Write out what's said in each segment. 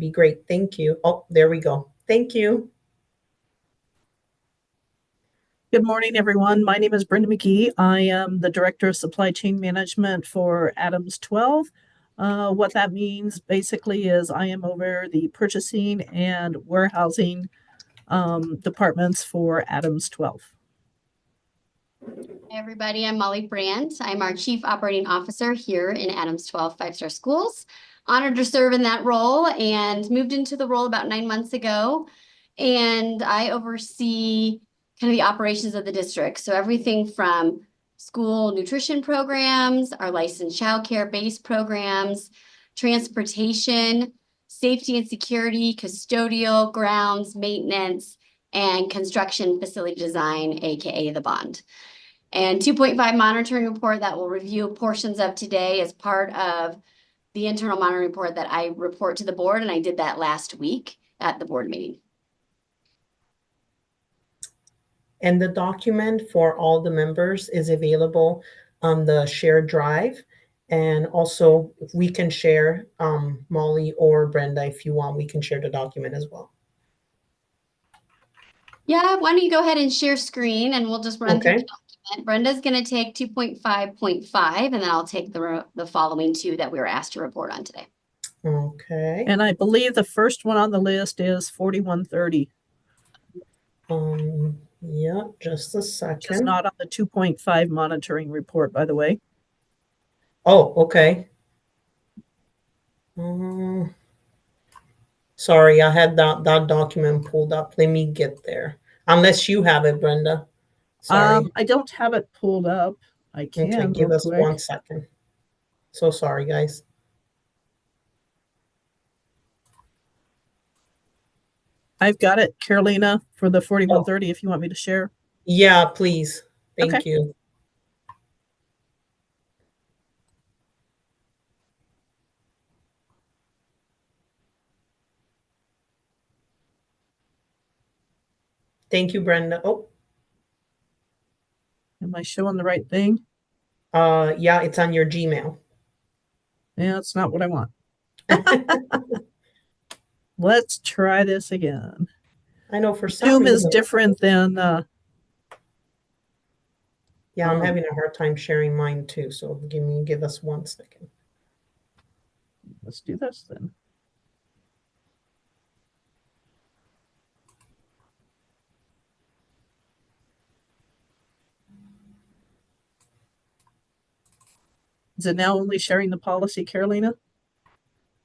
be great. Thank you. Oh, there we go. Thank you. Good morning, everyone. My name is Brenda McGee. I am the Director of Supply Chain Management for Adams 12. What that means basically is I am over the purchasing and warehousing departments for Adams 12. Hey everybody, I'm Molly Brandt. I'm our Chief Operating Officer here in Adams 12 5-star schools. Honored to serve in that role and moved into the role about 9 months ago. And I oversee kind of the operations of the district. So everything from school nutrition programs, our licensed childcare based programs, transportation, safety and security, custodial, grounds, maintenance, and construction facility design, aka the bond. And 2.5 monitoring report that will review portions of today as part of the internal monitoring report that I report to the board, and I did that last week at the board meeting. And the document for all the members is available on the shared drive. And also, if we can share, Molly or Brenda, if you want, we can share the document as well. Yeah, why don't you go ahead and share screen and we'll just run through Okay. the document. Brenda's going to take 2.5.5 and then I'll take the following two that we were asked to report on today. Okay. And I believe the first one on the list is 4130. Yeah, just a Which is second. not on the 2.5 monitoring report, by the way. Oh, okay. Sorry, I had that document pulled up. Let me get there. Unless you have it, Brenda. Sorry. I don't have it pulled up. I can Okay, give real us quick. 1 second. So sorry, guys. I've got it, Carolina, for the 4130 if you want me to share. Yeah, please. Thank Okay. you. Thank you, Brenda. Oh, Am I showing the right thing? yeah, it's on your Gmail. Yeah, that's not what I want. Let's try this again. I know for some Zoom is reason. different than Yeah, I'm having a hard time sharing mine too. So give us 1 second. let's do this then. Is it now only sharing the policy, Carolina?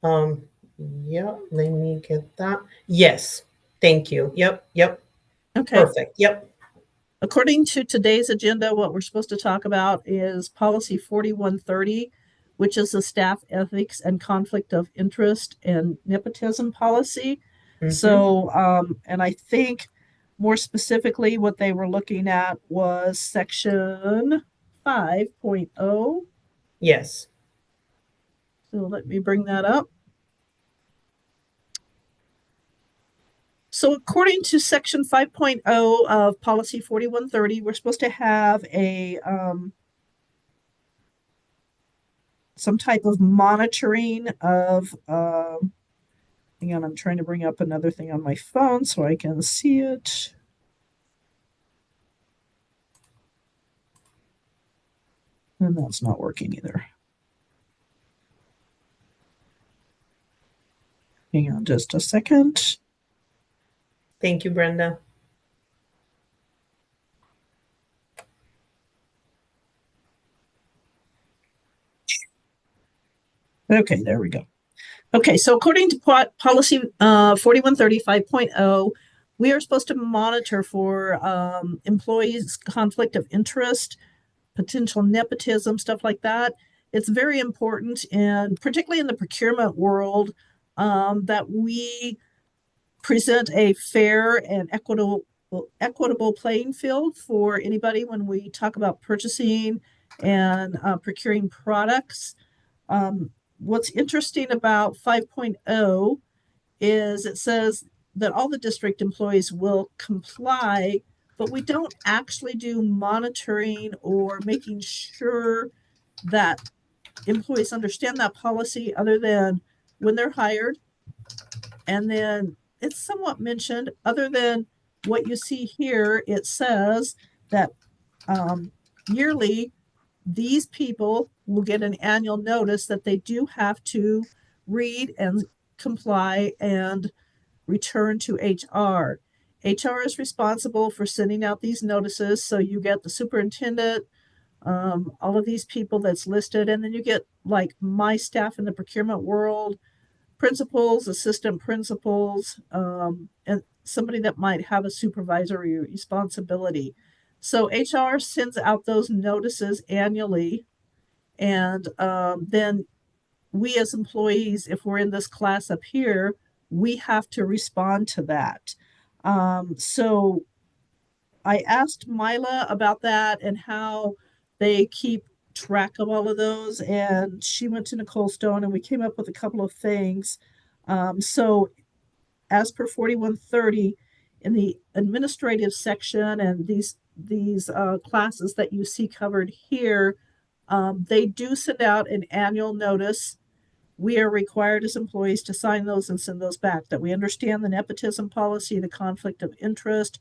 Yeah, let me get that. Yes. Thank you. Yep. Okay. Perfect. Yep. According to today's agenda, what we're supposed to talk about is policy 4130, which is the staff ethics and conflict of interest and nepotism policy. So, and I think more specifically what they were looking at was section 5.0. Yes. So let me bring that up. So according to section 5.0 of policy 4130, we're supposed to have a some type of monitoring of hang on, I'm trying to bring up another thing on my phone so I can see it. And that's not working either. Hang on just a second. Thank you, Brenda. Okay, there we go. Okay, so according to policy 4135.0, we are supposed to monitor for employees' conflict of interest, potential nepotism, stuff like that. It's very important, and particularly in the procurement world, that we present a fair and equitable playing field for anybody when we talk about purchasing and procuring products. What's interesting about 5.0 is it says that all the district employees will comply, but we don't actually do monitoring or making sure that employees understand that policy other than when they're hired, And then it's somewhat mentioned, other than what you see here, it says that yearly, these people will get an annual notice that they do have to read and comply and return to HR. HR is responsible for sending out these notices. So you get the superintendent, all of these people that's listed, and then you get like my staff in the procurement world, principals, assistant principals, and somebody that might have a supervisory responsibility. So HR sends out those notices annually, and then we as employees, if we're in this class up here, we have to respond to that. So I asked Mila about that and how they keep track of all of those, and she went to Nicole Stone, and we came up with a couple of things. So as per 4130 in the administrative section, and these classes that you see covered here, they do send out an annual notice. We are required as employees to sign those and send those back, that we understand the nepotism policy, the conflict of interest.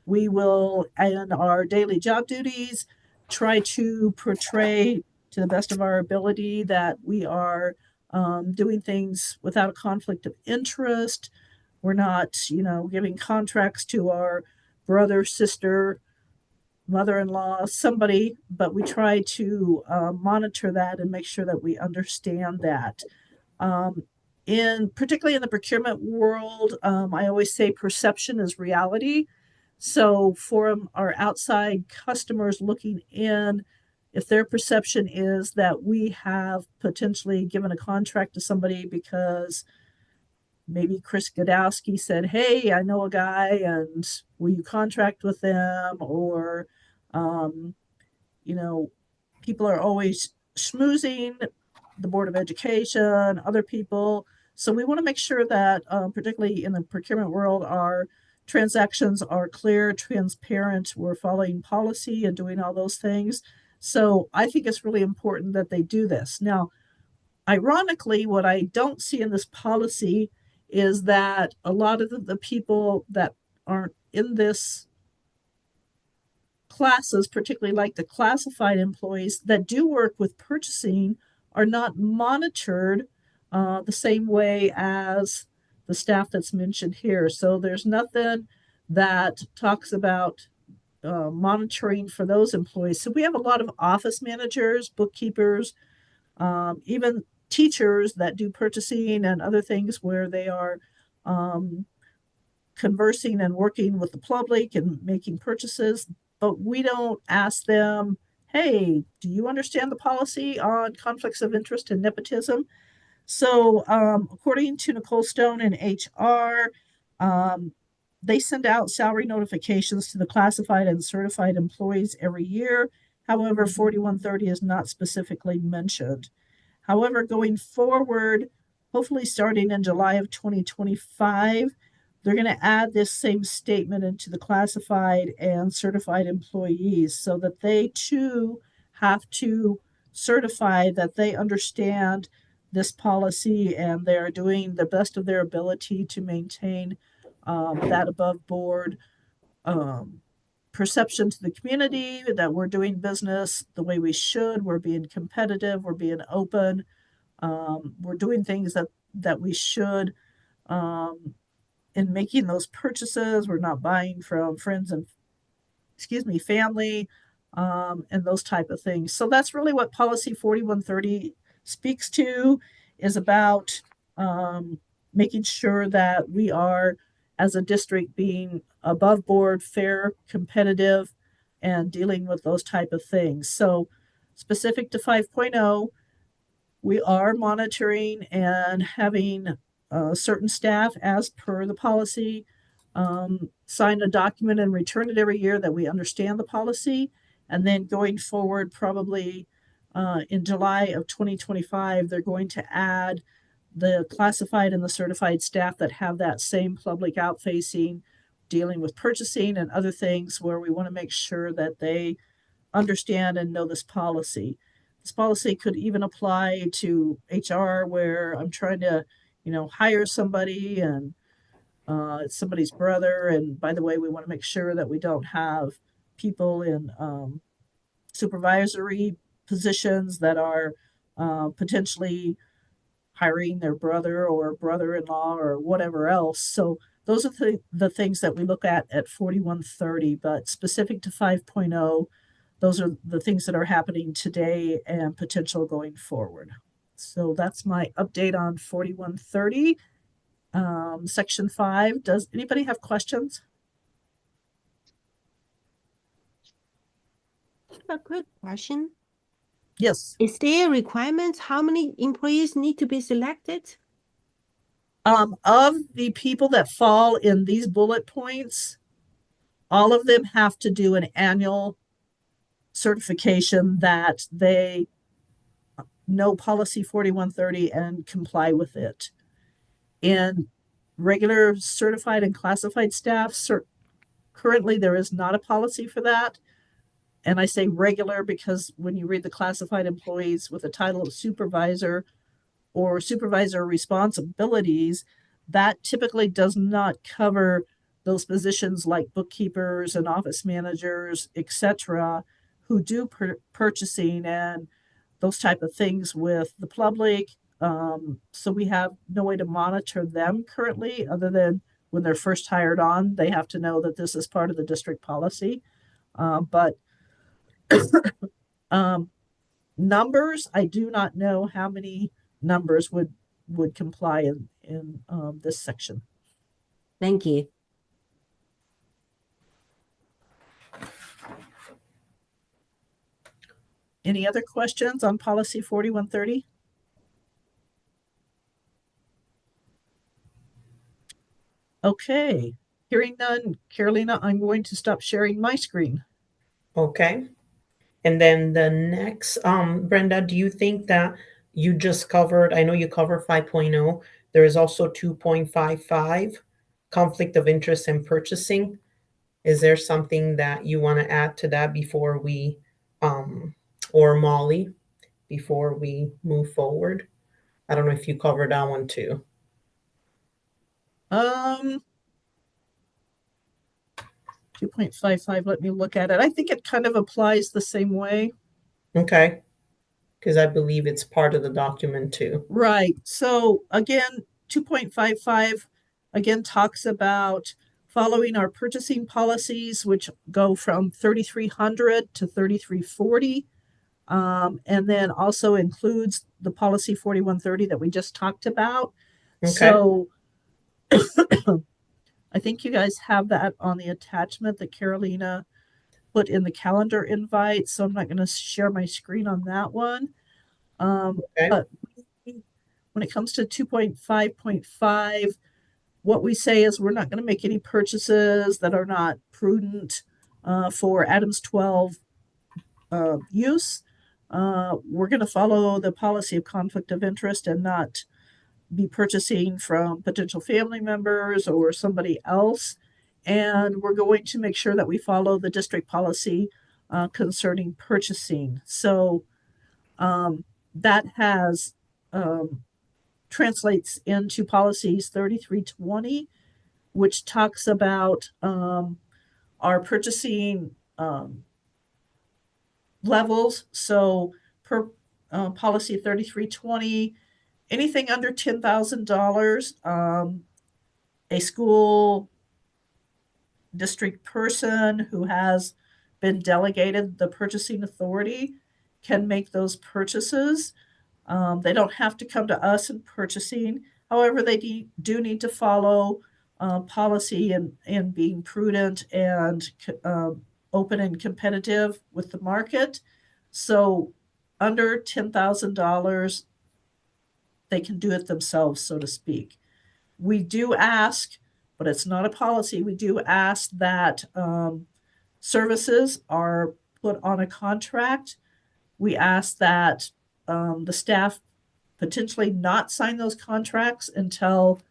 We will, in our daily job duties, try to portray to the best of our ability that we are doing things without a conflict of interest. We're not, giving contracts to our brother, sister, mother-in-law, somebody, but we try to monitor that and make sure that we understand that. Particularly in the procurement world, I always say perception is reality. So for our outside customers looking in, if their perception is that we have potentially given a contract to somebody because maybe Chris Godowski said, "Hey, I know a guy, and will you contract with them?" Or, um, you know, people are always schmoozing the Board of Education, other people. So we want to make sure that, particularly in the procurement world, our transactions are clear, transparent, we're following policy and doing all those things. So I think it's really important that they do this. Now, ironically, what I don't see in this policy is that a lot of the people that aren't in this classes, particularly like the classified employees that do work with purchasing, are not monitored the same way as the staff that's mentioned here. So there's nothing that talks about monitoring for those employees. So we have a lot of office managers, bookkeepers, even teachers that do purchasing and other things where they are um, conversing and working with the public and making purchases, but we don't ask them, "Hey, do you understand the policy on conflicts of interest and nepotism?" So, according to Nicole Stone in HR, um, they send out salary notifications to the classified and certified employees every year. However, 4130 is not specifically mentioned. However, going forward, hopefully starting in July of 2025, they're going to add this same statement into the classified and certified employees so that they too have to certify that they understand this policy and they're doing the best of their ability to maintain that above board um, perception to the community, that we're doing business the way we should, we're being competitive, we're being open, we're doing things that we should in making those purchases. We're not buying from friends and family, and those type of things. So that's really what policy 4130 speaks to, is about making sure that we are, as a district, being above board, fair, competitive, and dealing with those type of things. So specific to 5.0, we are monitoring and having certain staff, as per the policy, sign a document and return it every year that we understand the policy. And then going forward, probably in July of 2025, they're going to add the classified and the certified staff that have that same public out-facing, dealing with purchasing and other things, where we want to make sure that they understand and know this policy. This policy could even apply to HR, where I'm trying to, hire somebody and it's somebody's brother. And by the way, we want to make sure that we don't have people in supervisory positions that are potentially hiring their brother or brother-in-law or whatever else. So those are the things that we look at 4130, but specific to 5.0, those are the things that are happening today and potential going forward. So that's my update on 4130. Section 5. Does anybody have questions? A quick question. Yes. Is there a requirement how many employees need to be selected? Of the people that fall in these bullet points, all of them have to do an annual certification that they know policy 4130 and comply with it. In regular certified and classified staff, currently there is not a policy for that. And I say regular because when you read the classified employees with the title of supervisor or supervisor responsibilities, that typically does not cover those positions like bookkeepers and office managers, etc., who do purchasing and those type of things with the public. So we have no way to monitor them currently other than when they're first hired on, they have to know that this is part of the district policy. But numbers, I do not know how many numbers would comply in this section. Thank you. Any other questions on policy 4130? Okay, hearing none, Carolina, I'm going to stop sharing my screen. Okay. And then the next, Brenda, do you think that you just covered, I know you covered 5.0, there is also 2.55, conflict of interest in purchasing. Is there something that you want to add to that before we, or Molly, before we move forward? I don't know if you covered that one too. 2.55, let me look at it. I think it kind of applies the same way. Okay. Because I believe it's part of the document too. Right. So again, 2.55 again talks about following our purchasing policies, which go from 3,300 to 3,340. And then also includes the policy 4130 that we just talked about. Okay. So I think you guys have that on the attachment that Carolina put in the calendar invite. So I'm not going to share my screen on that one. Okay. But when it comes to 2.5.5, what we say is we're not going to make any purchases that are not prudent for Adams 12 use. We're going to follow the policy of conflict of interest and not be purchasing from potential family members or somebody else. And we're going to make sure that we follow the district policy concerning purchasing. So that has translates into policies 3320, which talks about our purchasing levels. So per policy 3320, anything under $10,000, a school district person who has been delegated the purchasing authority can make those purchases. They don't have to come to us in purchasing. However, they do need to follow policy and being prudent and open and competitive with the market. So under $10,000, they can do it themselves, so to speak. We do ask, but it's not a policy, we do ask that services are put on a contract. We ask that the staff potentially not sign those contracts until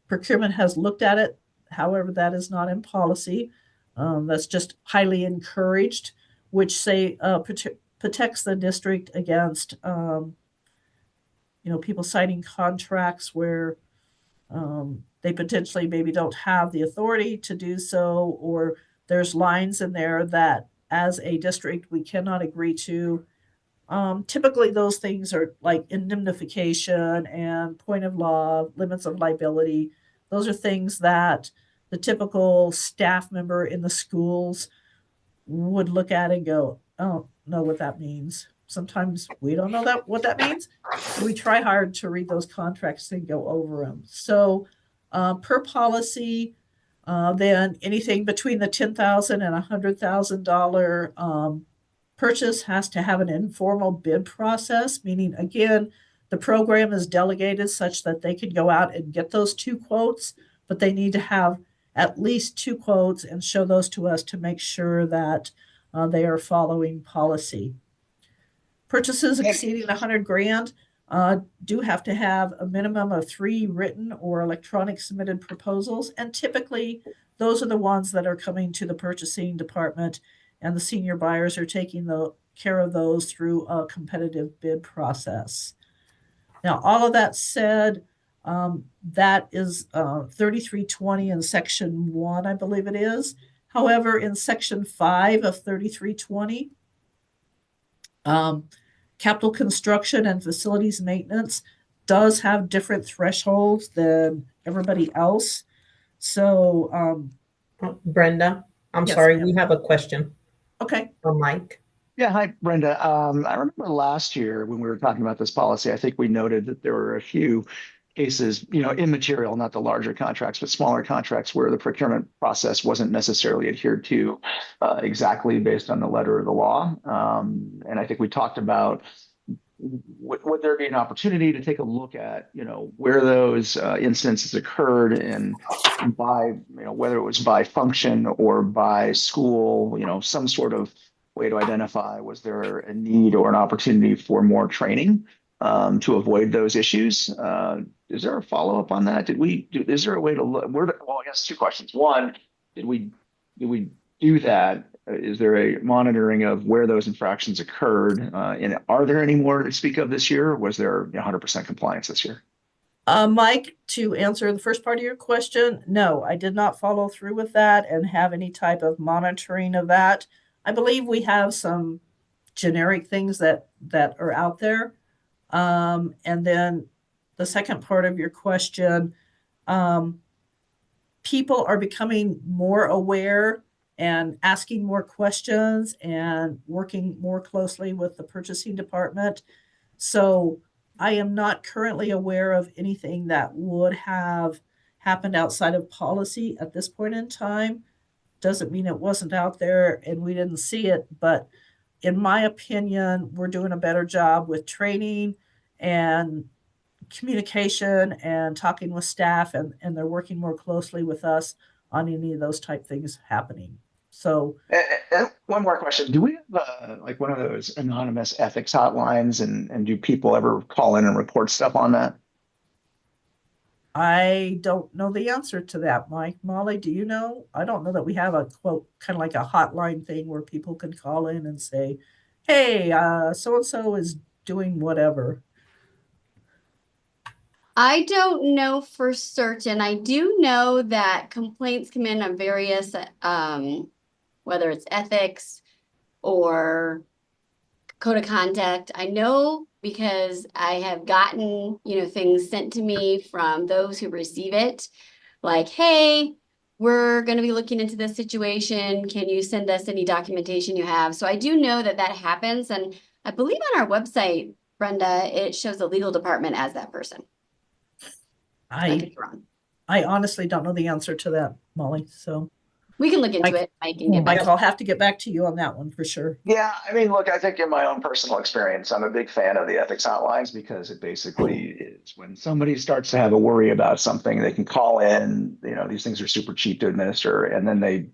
procurement has looked at it. However, that is not in policy. That's just highly encouraged, which protects the district against people signing contracts where they potentially maybe don't have the authority to do so, or there's lines in there that as a district we cannot agree to. Typically, those things are like indemnification and point of law, limits of liability. Those are things that the typical staff member in the schools would look at and go, I don't know what that means. Sometimes we don't know what that means. We try hard to read those contracts and go over them. So per policy, then anything between the $10,000 and $100,000 purchase has to have an informal bid process, meaning again, the program is delegated such that they can go out and get those 2 quotes, but they need to have at least 2 quotes and show those to us to make sure that they are following policy. Purchases exceeding 100 grand do have to have a minimum of 3 written or electronic submitted proposals, and typically those are the ones that are coming to the purchasing department, and the senior buyers are taking care of those through a competitive bid process. Now, all of that said, that is 3320 in section 1, I believe it is. However, in section 5 of 3320, capital construction and facilities maintenance does have different thresholds than everybody else. So, Brenda, I'm yes, sorry, ma'am. we have a question Okay. from Mike. Yeah, hi, Brenda. I remember last year when we were talking about this policy, I think we noted that there were a few cases, immaterial, not the larger contracts, but smaller contracts where the procurement process wasn't necessarily adhered to exactly based on the letter of the law. And I think we talked about would there be an opportunity to take a look at, where those instances occurred and by, whether it was by function or by school, some sort of way to identify, was there a need or an opportunity for more training to avoid those issues? Is there a follow-up on that? Is there a way to look? Well, I guess 2 questions. One, did we do that? Is there a monitoring of where those infractions occurred? And are there any more to speak of this year? Or was there 100% compliance this year? Mike, to answer the first part of your question, no, I did not follow through with that and have any type of monitoring of that. I believe we have some generic things that are out there. And then the second part of your question, people are becoming more aware and asking more questions and working more closely with the purchasing department. So I am not currently aware of anything that would have happened outside of policy at this point in time. Doesn't mean it wasn't out there and we didn't see it, but in my opinion, we're doing a better job with training and communication and talking with staff, and they're working more closely with us on any of those type things happening. So And one more question. Do we have like one of those anonymous ethics hotlines, and do people ever call in and report stuff on that? I don't know the answer to that, Mike. Molly, do you know? I don't know that we have a quote, kind of like a hotline thing where people can call in and say, hey, so-and-so is doing whatever. I don't know for certain. I do know that complaints come in on various, whether it's ethics or code of conduct. I know because I have gotten, things sent to me from those who receive it, like, hey, we're going to be looking into this situation. Can you send us any documentation you have? So I do know that happens. And I believe on our website, Brenda, it shows the legal department as that person. I could be wrong. I honestly don't know the answer to that, Molly. So we can look into it, Mike, and get back. Mike, I'll have to get back to you on that one for sure. Yeah, I mean, look, I think in my own personal experience, I'm a big fan of the ethics hotlines because it basically is when somebody starts to have a worry about something, they can call in. These things are super cheap to administer, and then they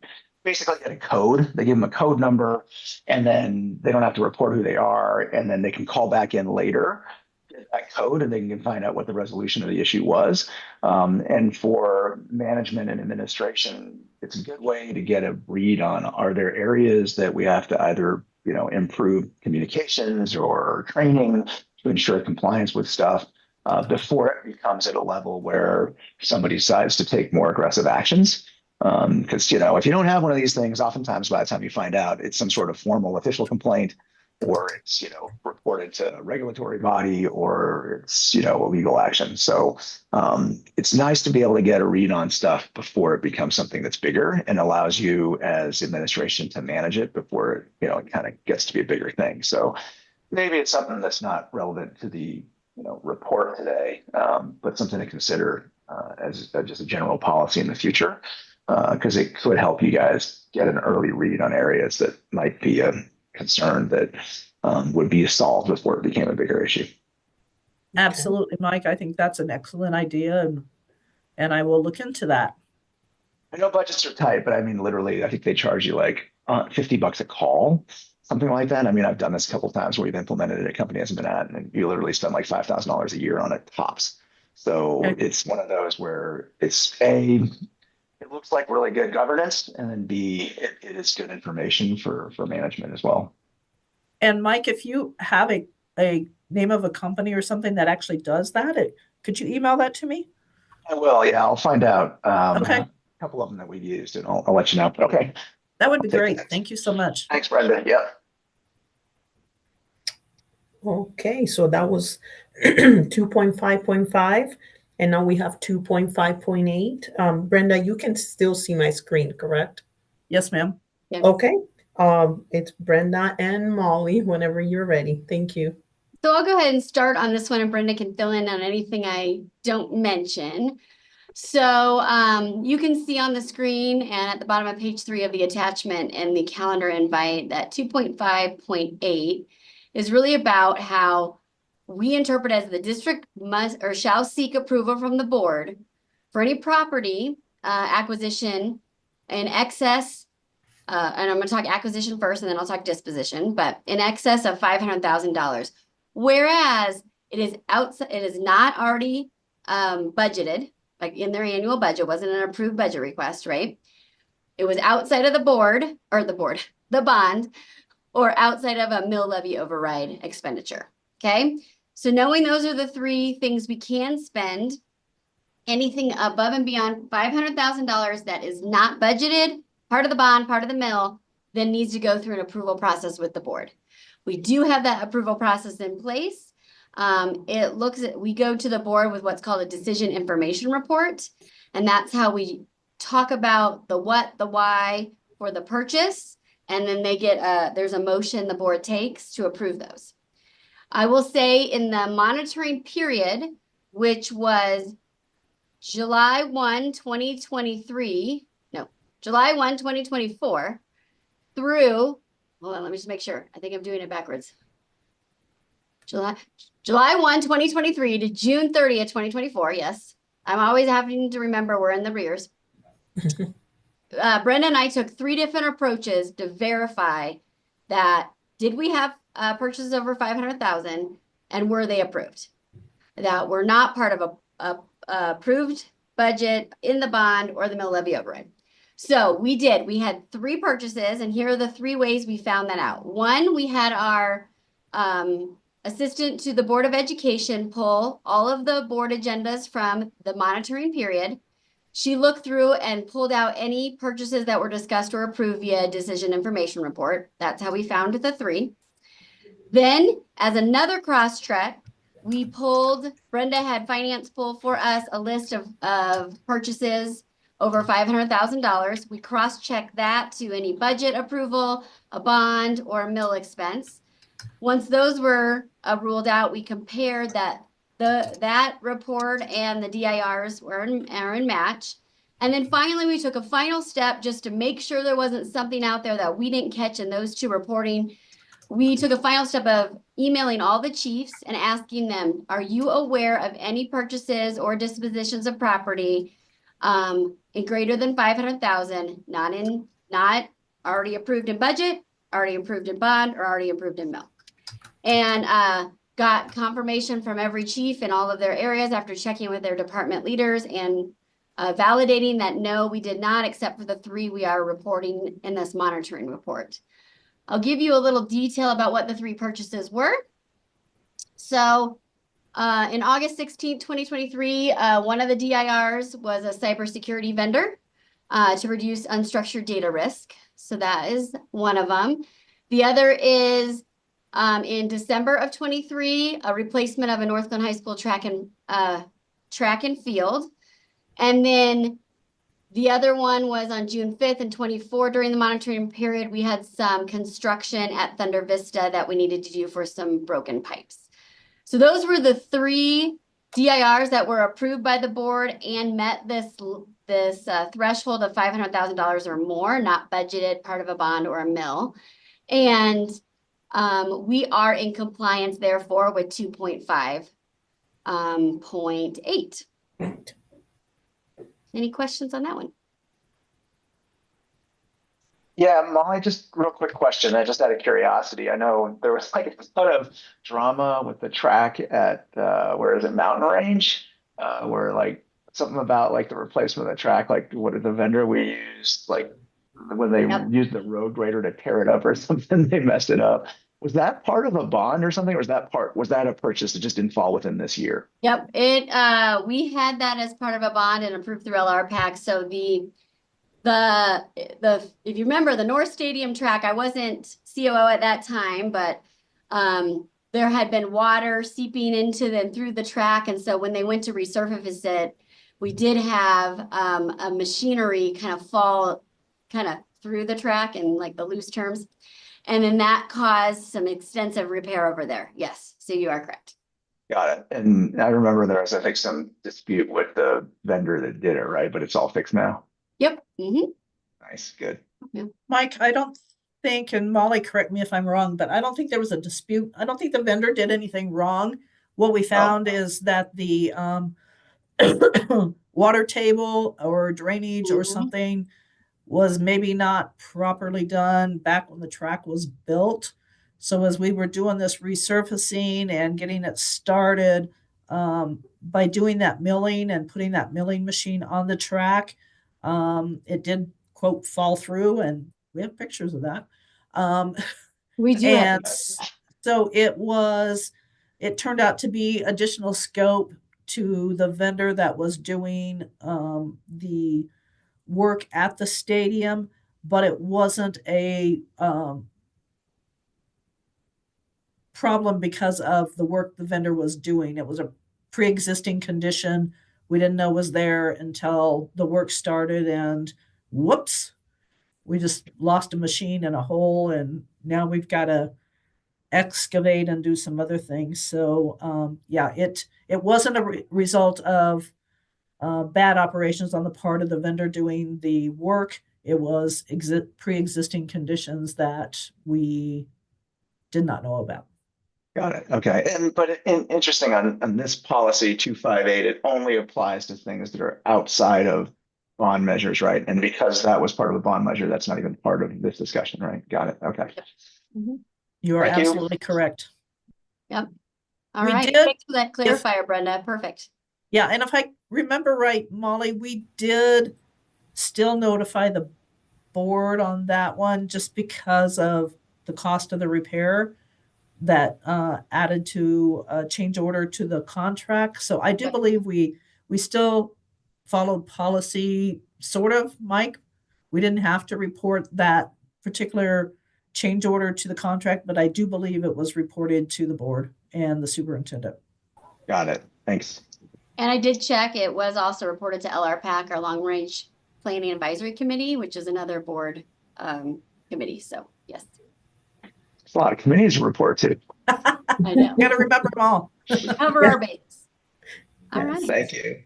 basically get a code. They give them a code number, and then they don't have to report who they are, and then they can call back in later, get that code, and they can find out what the resolution of the issue was. And for management and administration, it's a good way to get a read on, are there areas that we have to either, improve communications or training to ensure compliance with stuff. before it becomes at a level where somebody decides to take more aggressive actions. Because, if you don't have one of these things, oftentimes by the time you find out, it's some sort of formal official complaint, or it's, reported to a regulatory body, or it's, a legal action. So it's nice to be able to get a read on stuff before it becomes something that's bigger and allows you as administration to manage it before it kind of gets to be a bigger thing. So maybe it's something that's not relevant to the report today, but something to consider as just a general policy in the future, because it could help you guys get an early read on areas that might be a concern that would be solved before it became a bigger issue. Absolutely, Mike. I think that's an excellent idea, and I will look into that. I know budgets are tight, but I mean, literally, I think they charge you like $50 a call, something like that. I mean, I've done this a couple of times where we've implemented it, a company hasn't been at, and you literally spend like $5,000 a year on it tops. So Okay. it's one of those where it looks like really good governance, and then B, it is good information for management as well. And Mike, if you have a name of a company or something that actually does that, could you email that to me? I will, yeah, I'll find out. Okay. A couple of them that we've used, and I'll let you know. Okay. That would be Take great. that. Thank you so much. Thanks, Brenda. Yeah. Okay, so that was 2.5.5, and now we have 2.5.8. Brenda, you can still see my screen, correct? Yes, ma'am. Yes. Okay. It's Brenda and Molly whenever you're ready. Thank you. So I'll go ahead and start on this one, and Brenda can fill in on anything I don't mention. So you can see on the screen and at the bottom of page 3 of the attachment and the calendar invite that 2.5.8 is really about how we interpret as the district must or shall seek approval from the board for any property acquisition in excess, and I'm going to talk acquisition first and then I'll talk disposition, but in excess of $500,000. Whereas it is not already budgeted, like in their annual budget, wasn't an approved budget request, right? It was outside of the bond, or outside of a mill levy override expenditure, okay? So knowing those are the 3 things we can spend, anything above and beyond $500,000 that is not budgeted, part of the bond, part of the mill, then needs to go through an approval process with the board. We do have that approval process in place. We go to the board with what's called a decision information report. And that's how we talk about the what, the why for the purchase. And then there's a motion the board takes to approve those. I will say in the monitoring period, which was July 1, 2024 through, hold on, let me just make sure. I think I'm doing it backwards. July 1, 2023 to June 30th, 2024. Yes. I'm always having to remember we're in the rears. Brenda and I took 3 different approaches to verify that did we have purchases over 500,000 and were they approved? That were not part of a approved budget in the bond or the mill levy override. So we had 3 purchases, and here are the 3 ways we found that out. 1, we had our assistant to the Board of Education pull all of the board agendas from the monitoring period. She looked through and pulled out any purchases that were discussed or approved via decision information report. That's how we found the 3. Then, as another cross-check, Brenda had finance pull for us a list of purchases over $500,000. We cross-checked that to any budget approval, a bond, or a mill expense. Once those were ruled out, we compared that report and the DIRs are in match. And then finally, we took a final step just to make sure there wasn't something out there that we didn't catch in those 2 reporting. We took a final step of emailing all the chiefs and asking them, are you aware of any purchases or dispositions of property in greater than 500,000, not already approved in budget, already approved in bond, or already approved in mill? And got confirmation from every chief in all of their areas after checking with their department leaders and validating that no, we did not, except for the 3 we are reporting in this monitoring report. I'll give you a little detail about what the 3 purchases were. So In August 16th, 2023, one of the DIRs was a cybersecurity vendor to reduce unstructured data risk. So that is one of them. The other is in December of 23, a replacement of a Northglenn High School track and field. And then the other one was on June 5th and 24. During the monitoring period, we had some construction at Thunder Vista that we needed to do for some broken pipes. So those were the 3 DIRs that were approved by the board and met this threshold of $500,000 or more, not budgeted, part of a bond or a mill. And we are in compliance, therefore, with 2.5.8. Right. Any questions on that one? Yeah, Molly, just real quick question. I just out of curiosity, I know there was like a ton of drama with the track at where is it, Mountain Range, where like something about like the replacement of the track, like what did the vendor we used, like when they used the road grader to tear it up or something, they messed it up. Was that part of a bond or something? Or was that a purchase that just didn't fall within this year? Yep, we had that as part of a bond and approved through LRPAC. So if you remember the North Stadium track, I wasn't COO at that time, but there had been water seeping into them through the track. And so when they went to resurface it, we did have a machinery kind of fall kind of through the track in like the loose terms. And then that caused some extensive repair over there. Yes, so you are correct. Got it. And I remember there was, I think, some dispute with the vendor that did it, right? But it's all fixed now. Yep. Mm-hmm. Nice, good. Mike, I don't think, and Molly, correct me if I'm wrong, but I don't think there was a dispute. I don't think the vendor did anything wrong. What we found is that the water table or drainage or something was maybe not properly done back when the track was built. So as we were doing this resurfacing and getting it started, by doing that milling and putting that milling machine on the track, it did, quote, fall through, and we have pictures of that. We do. And so it turned out to be additional scope to the vendor that was doing the work at the stadium, but it wasn't a problem because of the work the vendor was doing. It was a pre-existing condition we didn't know was there until the work started, and whoops, we just lost a machine in a hole, and now we've got to excavate and do some other things. So yeah, it wasn't a result of bad operations on the part of the vendor doing the work. It was pre-existing conditions that we did not know about. Got it. Okay. But interesting on this policy 258, it only applies to things that are outside of bond measures, right? And because that was part of the bond measure, that's not even part of this discussion, right? Got it. Okay. You are Thank you. absolutely correct. Yep. All We right. did- Thanks for that clarifier, Brenda. Perfect. Yeah, and if I remember right, Molly, we did still notify the board on that one just because of the cost of the repair that added to a change order to the contract. So I do Okay. believe we still followed policy, sort of, Mike. We didn't have to report that particular change order to the contract, but I do believe it was reported to the board and the superintendent. Got it. Thanks. And I did check. It was also reported to LRPAC, our Long Range Planning Advisory Committee, which is another board committee. So yes. There's a lot of committees to report to. I know. Got to remember them all. We cover our bases. All Yes. right. Thank you.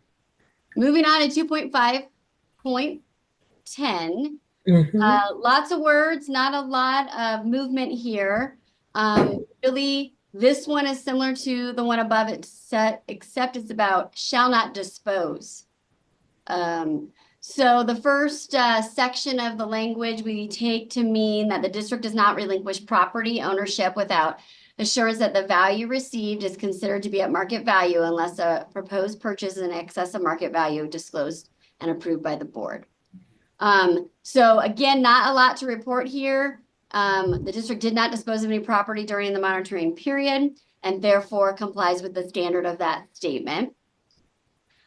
Moving on to 2.5.10. Mhm. Lots of words, not a lot of movement here. Really, this one is similar to the one above it, except it's about shall not dispose. So the first section of the language we take to mean that the district does not relinquish property ownership without assurance that the value received is considered to be at market value unless a proposed purchase is in excess of market value disclosed and approved by the board. So again, not a lot to report here. The district did not dispose of any property during the monitoring period, and therefore complies with the standard of that statement.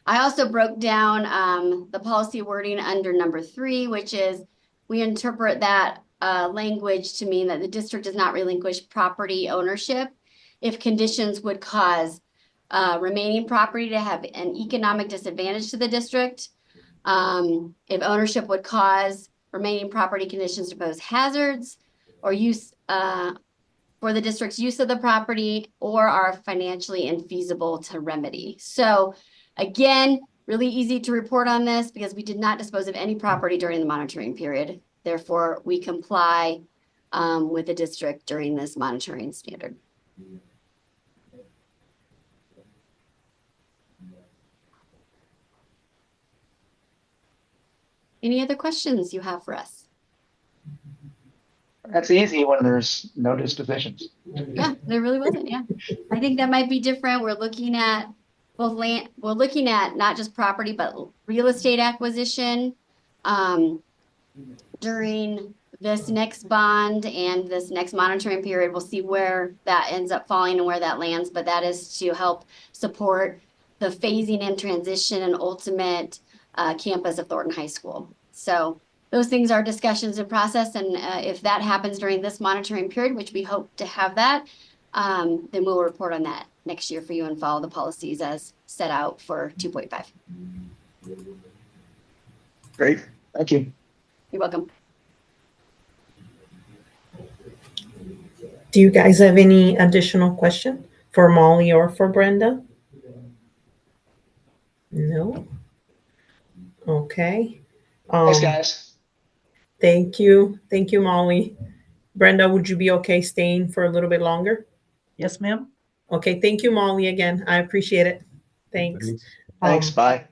I also broke down the policy wording under number 3, which is we interpret that language to mean that the district does not relinquish property ownership if conditions would cause remaining property to have an economic disadvantage to the district, if ownership would cause remaining property conditions to pose hazards or use for the district's use of the property, or are financially infeasible to remedy. So again, really easy to report on this because we did not dispose of any property during the monitoring period. Therefore, we comply with the district during this monitoring standard. Any other questions you have for us? That's easy when there's no divisions. Yeah, there really wasn't. Yeah, I think that might be different. We're looking at both land. We're looking at not just property, but real estate acquisition during this next bond and this next monitoring period. We'll see where that ends up falling and where that lands, but that is to help support the phasing and transition and ultimate campus of Thornton High School. So those things are discussions in process, and if that happens during this monitoring period, which we hope to have that, then we'll report on that next year for you and follow the policies as set out for 2.5. Great, thank you. You're welcome. Do you guys have any additional question for Molly or for Brenda? No? Okay. Thanks, guys. Thank you. Thank you, Molly. Brenda, would you be okay staying for a little bit longer? Yes, ma'am. Okay, thank you, Molly, again. I appreciate it. Thanks. Thanks, bye.